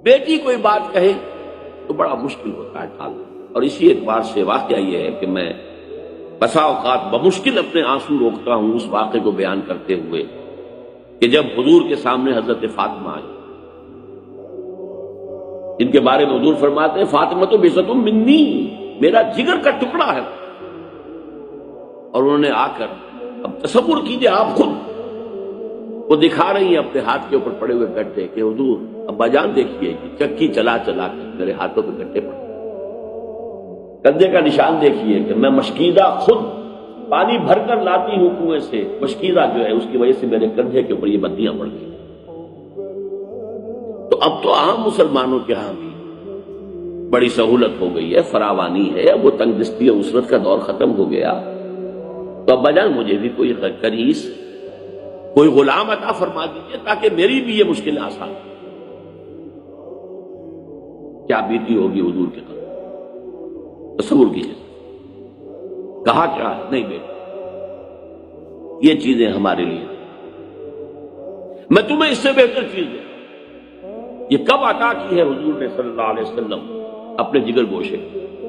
بیٹی کوئی بات کہے تو بڑا مشکل ہوتا ہے ٹالنا. اور اسی اعتبار سے واقعہ یہ ہے کہ میں بسا اوقات بمشکل اپنے آنسو روکتا ہوں اس واقعے کو بیان کرتے ہوئے کہ جب حضور کے سامنے حضرت فاطمہ آئی، جن کے بارے میں حضور فرماتے ہیں فاطمہ تو بِضْعَةٌ مِّنِّی، میرا جگر کا ٹکڑا ہے. اور انہوں نے آ کر، اب تصور کیجئے آپ خود، وہ دکھا رہی ہیں اپنے ہاتھ کے اوپر پڑے ہوئے گڈھے کہ حضور ابا جان دیکھیے چکی چلا چلا کر میرے ہاتھوں پہ گڈھے پڑے، گدے کا نشان دیکھیے کہ میں مشکیزہ خود پانی بھر کر لاتی ہوں کنویں سے، مشکیزہ جو ہے اس کی وجہ سے میرے کندھے کے اوپر یہ بدیاں پڑ گئی. تو اب تو عام مسلمانوں کے ہاں بھی بڑی سہولت ہو گئی ہے، فراوانی ہے، اب وہ تنگ دستی اور عسرت کا دور ختم ہو گیا. تو ابا جان مجھے بھی کوئی کنیز، کوئی غلام عطا فرما دیجیے تاکہ میری بھی یہ مشکل آسان. کیا بیتی ہوگی حضور کے قلب، تصور کیجیے. کہا کیا ہے؟ نہیں بیٹا یہ چیزیں ہمارے لیے، میں تمہیں اس سے بہتر چیز دوں. یہ کب عطا کی ہے حضور نے صلی اللہ علیہ وسلم اپنے جگر گوشے،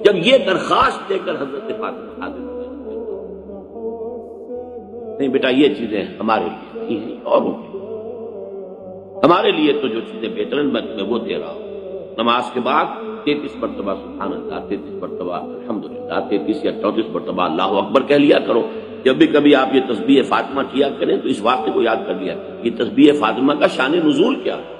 جب یہ درخواست دے کر حضرت فاطمہ حاضر ہوئی. نہیں بیٹا یہ چیزیں ہمارے لیے نہیں ہیں اور ہمارے لیے تو جو چیزیں بہتر ہیں میں تمہیں وہ دے رہا ہوں. نماز کے بعد 33 مرتبہ سبحان اللہ، 33 مرتبہ الحمدللہ، 33 یا 34 مرتبہ اللہ اکبر کہہ لیا کرو. جب بھی کبھی آپ یہ تسبیح فاطمہ کیا کریں تو اس واقعے کو یاد کر لیا کہ تسبیح فاطمہ کا شان نزول کیا ہے.